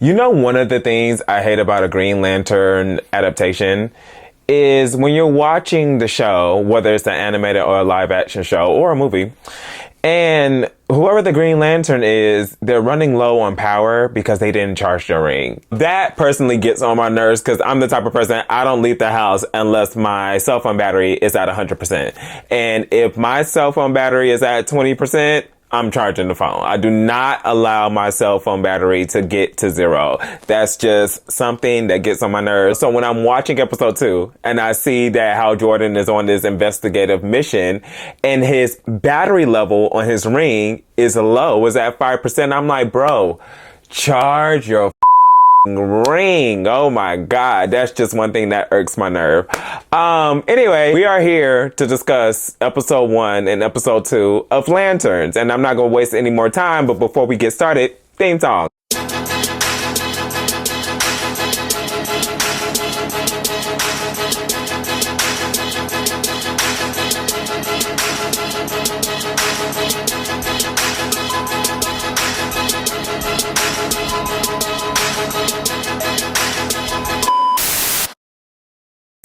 You know, one of the things I hate about a Green Lantern adaptation is when you're watching the show, whether it's an animated or a live action show or a movie, and whoever the Green Lantern is, they're running low on power because they didn't charge their ring. That personally gets on my nerves because I'm the type of person, I don't leave the house unless my cell phone battery is at 100%. And if my cell phone battery is at 20%, I'm charging the phone. I do not allow my cell phone battery to get to zero. That's just something that gets on my nerves. So when I'm watching episode 2 and I see that Hal Jordan is on this investigative mission and his battery level on his ring is low, is at 5%, I'm like, bro, charge your ring. Oh my God. That's just one thing that irks my nerve. Anyway, we are here to discuss episode 1 and episode 2 of Lanterns. And I'm not going to waste any more time, but before we get started, theme song.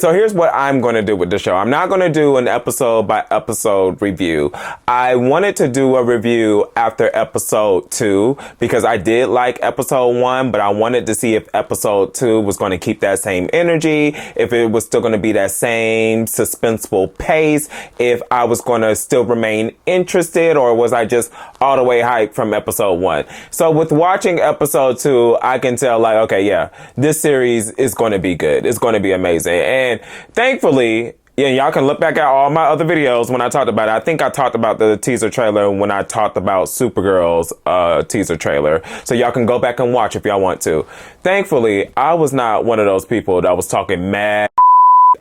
So here's what I'm going to do with the show. I'm not going to do an episode by episode review. I wanted to do a review after episode 2 because I did like episode 1, but I wanted to see if episode 2 was going to keep that same energy, if it was still going to be that same suspenseful pace, if I was going to still remain interested, or was I just all the way hyped from episode 1. So with watching episode 2, I can tell like, okay, yeah, this series is going to be good. It's going to be amazing. And thankfully, yeah, y'all can look back at all my other videos when I talked about it. I think I talked about the teaser trailer when I talked about Supergirl's teaser trailer. So y'all can go back and watch if y'all want to. Thankfully, I was not one of those people that was talking mad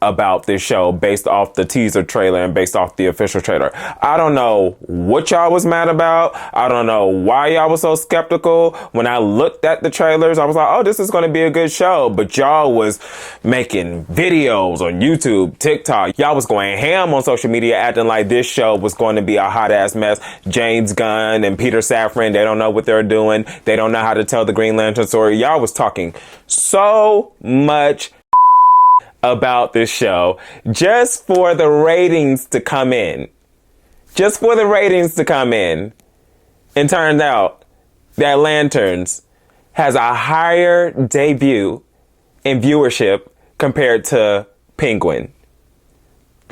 about this show based off the teaser trailer and based off the official trailer. I don't know what y'all was mad about. I don't know why y'all was so skeptical. When I looked at the trailers, I was like, oh, this is going to be a good show. But y'all was making videos on YouTube, TikTok. Y'all was going ham on social media acting like this show was going to be a hot ass mess. James Gunn and Peter Safran, they don't know what they're doing. They don't know how to tell the Green Lantern story. Y'all was talking so much about this show just for the ratings to come in. Just for the ratings to come in. And turns out that Lanterns has a higher debut in viewership compared to Penguin.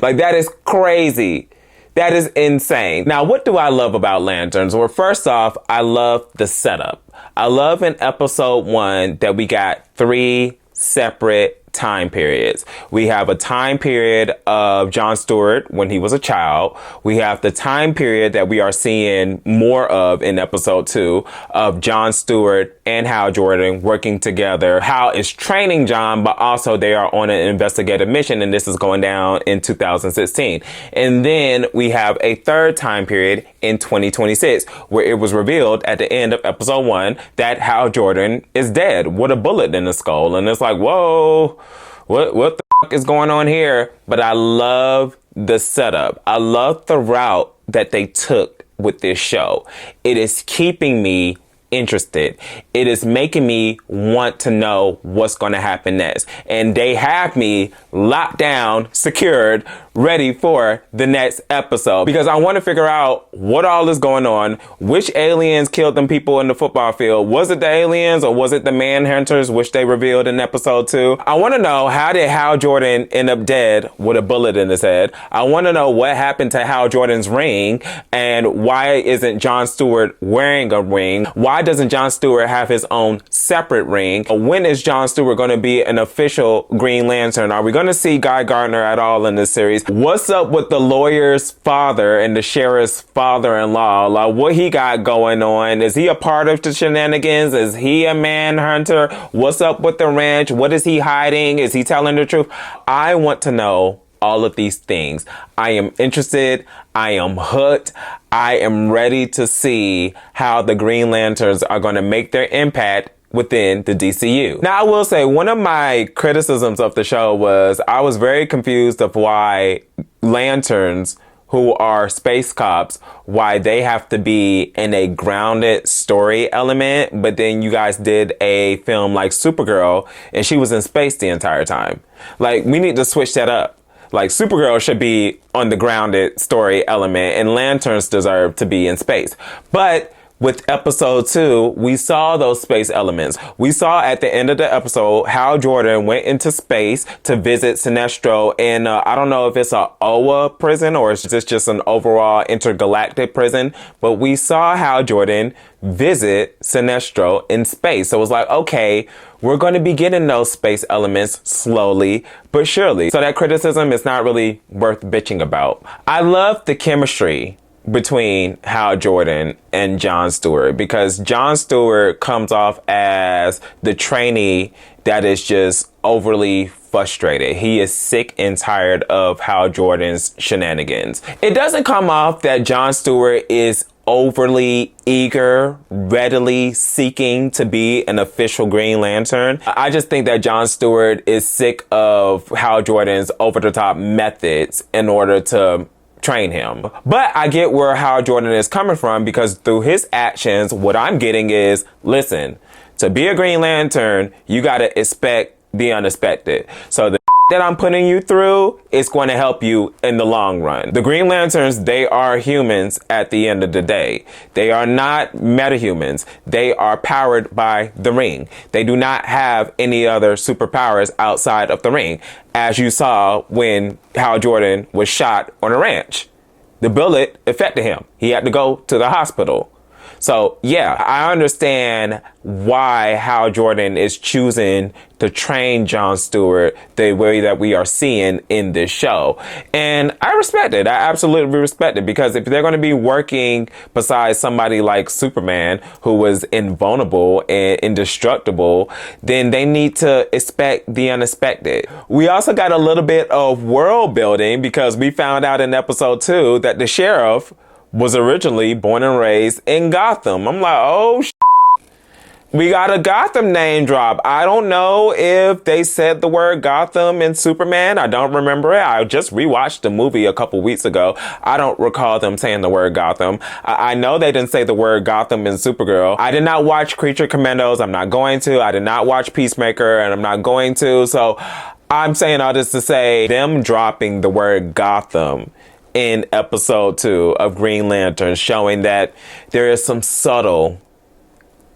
Like, that is crazy. That is insane. Now, what do I love about Lanterns? Well, first off, I love the setup. I love in episode 1 that we got 3 separate time periods. We have a time period of John Stewart when he was a child. We have the time period that we are seeing more of in episode 2 of John Stewart and Hal Jordan working together. Hal is training John, but also they are on an investigative mission, and this is going down in 2016. And then we have a third time period in 2026 where it was revealed at the end of episode 1 that Hal Jordan is dead with a bullet in the skull. And it's like, whoa, what the fuck is going on here? But I love the setup. I love the route that they took with this show. It is keeping me interested. It is making me want to know what's going to happen next. And they have me locked down, secured, ready for the next episode because I want to figure out what all is going on. Which aliens killed them people in the football field? Was it the aliens or was it the manhunters, which they revealed in episode 2? I want to know, how did Hal Jordan end up dead with a bullet in his head? I want to know what happened to Hal Jordan's ring and why isn't John Stewart wearing a ring? Why doesn't John Stewart have his own separate ring? When is John Stewart going to be an official Green Lantern? Are we going to see Guy Gardner at all in this series? What's up with the lawyer's father and the sheriff's father-in-law? Like, what he got going on? Is he a part of the shenanigans? Is he a manhunter? What's up with the ranch? What is he hiding? Is he telling the truth? I want to know all of these things. I am interested. I am hooked. I am ready to see how the Green Lanterns are going to make their impact within the DCU. Now, I will say one of my criticisms of the show was I was very confused of why Lanterns who are space cops, why they have to be in a grounded story element, but then you guys did a film like Supergirl and she was in space the entire time. Like, we need to switch that up. Like, Supergirl should be on the grounded story element and Lanterns deserve to be in space. But with episode 2, we saw those space elements. We saw at the end of the episode how Jordan went into space to visit Sinestro in, I don't know if it's a OA prison or is this just an overall intergalactic prison, but we saw how Jordan visit Sinestro in space. So it was like, okay, we're going to be getting those space elements slowly but surely. So that criticism is not really worth bitching about. I love the chemistry between Hal Jordan and Jon Stewart, because Jon Stewart comes off as the trainee that is just overly frustrated. He is sick and tired of Hal Jordan's shenanigans. It doesn't come off that Jon Stewart is overly eager, readily seeking to be an official Green Lantern. I just think that Jon Stewart is sick of Hal Jordan's over-the-top methods in order to train him. But I get where Hal Jordan is coming from, because through his actions, what I'm getting is, listen, to be a Green Lantern, you gotta expect the unexpected. So the that I'm putting you through is going to help you in the long run. The Green Lanterns, they are humans at the end of the day. They are not metahumans. They are powered by the ring. They do not have any other superpowers outside of the ring, as you saw when Hal Jordan was shot on a ranch. The bullet affected him. He had to go to the hospital. So yeah, I understand why Hal Jordan is choosing to train Jon Stewart the way that we are seeing in this show. And I respect it. I absolutely respect it, because if they're going to be working besides somebody like Superman, who was invulnerable and indestructible, then they need to expect the unexpected. We also got a little bit of world building, because we found out in episode 2 that the sheriff was originally born and raised in Gotham. I'm like, oh, we got a Gotham name drop. I don't know if they said the word Gotham in Superman. I don't remember it. I just rewatched the movie a couple weeks ago. I don't recall them saying the word Gotham. I know they didn't say the word Gotham in Supergirl. I did not watch Creature Commandos. I'm not going to. I did not watch Peacemaker, and I'm not going to. So I'm saying all this to say, them dropping the word Gotham in episode 2 of Green Lantern, showing that there is some subtle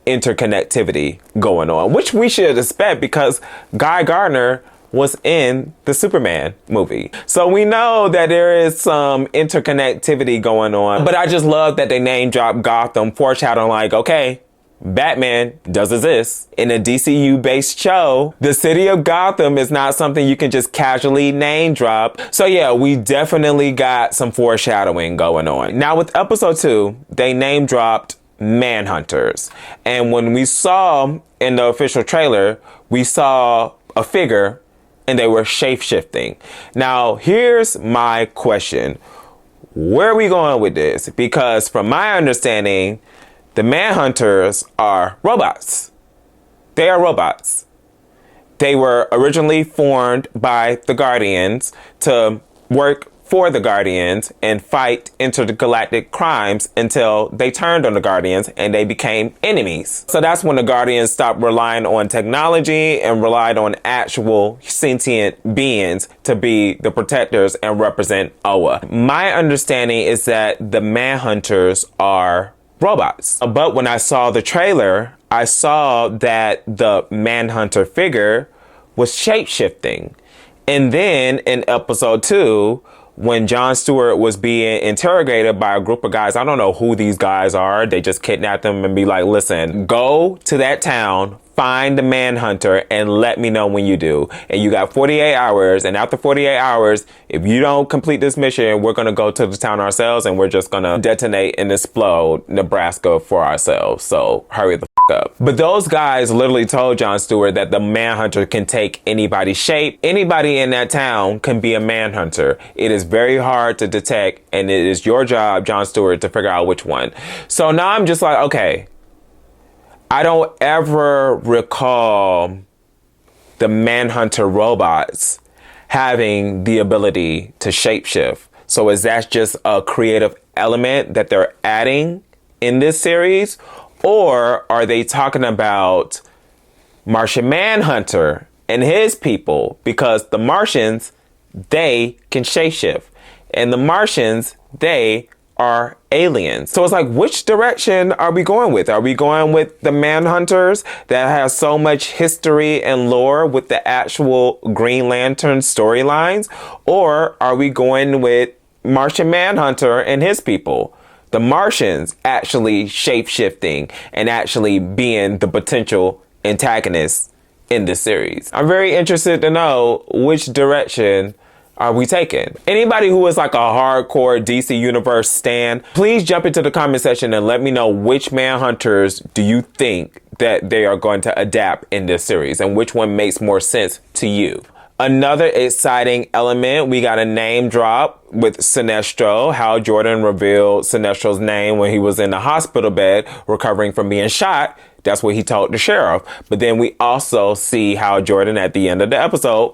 interconnectivity going on, which we should expect, because Guy Gardner was in the Superman movie. So we know that there is some interconnectivity going on, but I just love that they name drop Gotham, foreshadowing like, okay, Batman does exist. In a DCU based show, the city of Gotham is not something you can just casually name drop. So yeah, we definitely got some foreshadowing going on. Now with episode 2, they name dropped Manhunters. And when we saw in the official trailer, we saw a figure and they were shape-shifting. Now here's my question. Where are we going with this? Because from my understanding, the Manhunters are robots. They are robots. They were originally formed by the Guardians to work for the Guardians and fight intergalactic crimes until they turned on the Guardians and they became enemies. So that's when the Guardians stopped relying on technology and relied on actual sentient beings to be the protectors and represent OA. My understanding is that the Manhunters are robots. But when I saw the trailer, I saw that the Manhunter figure was shape-shifting. And then in episode 2, when Jon Stewart was being interrogated by a group of guys, I don't know who these guys are. They just kidnapped him and be like, listen, go to that town, find the Manhunter, and let me know when you do. And you got 48 hours. And after 48 hours, if you don't complete this mission, we're going to go to the town ourselves and we're just going to detonate and explode Nebraska for ourselves. So hurry the up. But those guys literally told Jon Stewart that the Manhunter can take anybody's shape. Anybody in that town can be a Manhunter. It is very hard to detect, and it is your job, Jon Stewart, to figure out which one. So now I'm just like, okay, I don't ever recall the Manhunter robots having the ability to shapeshift. So is that just a creative element that they're adding in this series? Or are they talking about Martian Manhunter and his people? Because the Martians, they can shapeshift. And the Martians, they are aliens. So it's like, which direction are we going with? Are we going with the Manhunters that has so much history and lore with the actual Green Lantern storylines? Or are we going with Martian Manhunter and his people? The Martians actually shape-shifting and actually being the potential antagonists in this series. I'm very interested to know which direction are we taking. Anybody who is like a hardcore DC Universe stan, please jump into the comment section and let me know which Manhunters do you think that they are going to adapt in this series and which one makes more sense to you. Another exciting element, we got a name drop with Sinestro. Hal Jordan revealed Sinestro's name when he was in the hospital bed recovering from being shot. That's what he told the sheriff. But then we also see Hal Jordan at the end of the episode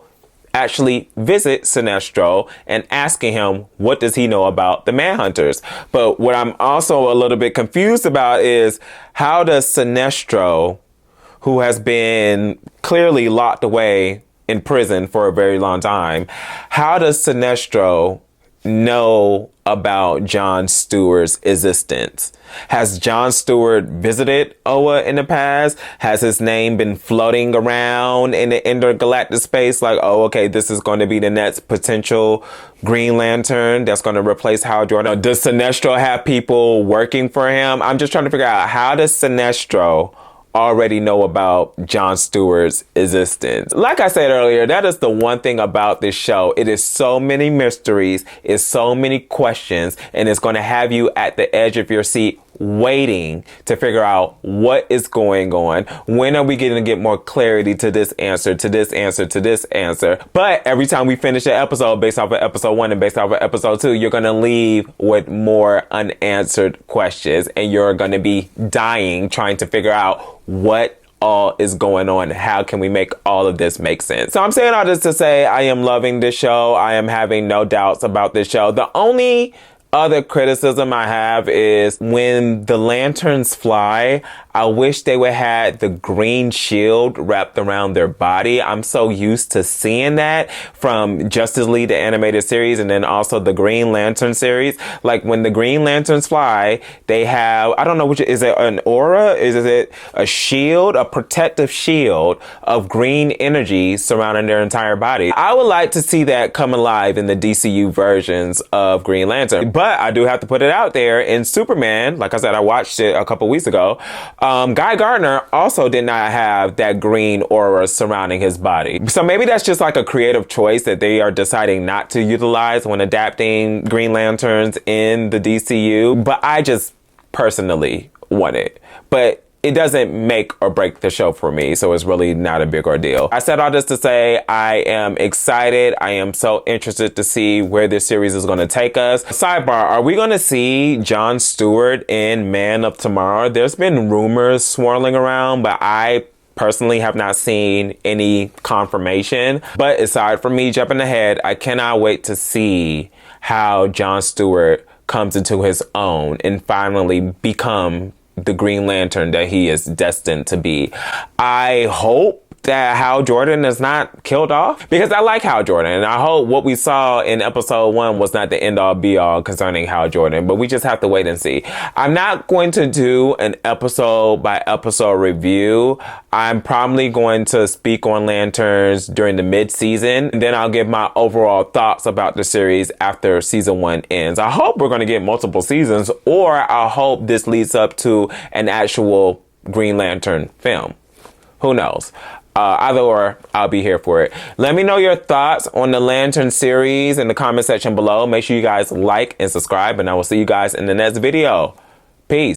actually visit Sinestro and asking him, what does he know about the Manhunters? But what I'm also a little bit confused about is, how does Sinestro, who has been clearly locked away in prison for a very long time, how does Sinestro know about John Stewart's existence? Has John Stewart visited Oa in the past? Has his name been floating around in the intergalactic space? Like, oh, okay, this is going to be the next potential Green Lantern that's going to replace Hal Jordan. Does Sinestro have people working for him? I'm just trying to figure out, how does Sinestro already know about John Stewart's existence? Like I said earlier, that is the one thing about this show. It is so many mysteries, it's so many questions, and it's going to have you at the edge of your seat waiting to figure out what is going on. When are we going to get more clarity to this answer, to this answer, to this answer? But every time we finish an episode based off of episode 1 and based off of episode 2, you're going to leave with more unanswered questions, and you're going to be dying trying to figure out what all is going on. How can we make all of this make sense? So I'm saying all this to say I am loving this show. I am having no doubts about this show. The only other criticism I have is when the lanterns fly, I wish they would have the green shield wrapped around their body. I'm so used to seeing that from Justice League, the animated series, and then also the Green Lantern series. Like when the Green Lanterns fly, they have, I don't know which, is it an aura? Is it a shield, a protective shield of green energy surrounding their entire body? I would like to see that come alive in the DCU versions of Green Lantern. But I do have to put it out there, in Superman, like I said, I watched it a couple weeks ago, Guy Gardner also did not have that green aura surrounding his body. So maybe that's just like a creative choice that they are deciding not to utilize when adapting Green Lanterns in the DCU. But I just personally want it. But it doesn't make or break the show for me, so it's really not a big ordeal. I said all this to say I am excited. I am so interested to see where this series is going to take us. Sidebar, are we going to see John Stewart in Man of Tomorrow? There's been rumors swirling around, but I personally have not seen any confirmation. But aside from me jumping ahead, I cannot wait to see how John Stewart comes into his own and finally become the Green Lantern that he is destined to be. I hope that Hal Jordan is not killed off, because I like Hal Jordan, and I hope what we saw in episode 1 was not the end all be all concerning Hal Jordan, but we just have to wait and see. I'm not going to do an episode by episode review. I'm probably going to speak on Lanterns during the mid-season, and then I'll give my overall thoughts about the series after season 1 ends. I hope we're going to get multiple seasons, or I hope this leads up to an actual Green Lantern film. Who knows? Either or, I'll be here for it. Let me know your thoughts on the Lantern series in the comment section below. Make sure you guys like and subscribe, and I will see you guys in the next video. Peace.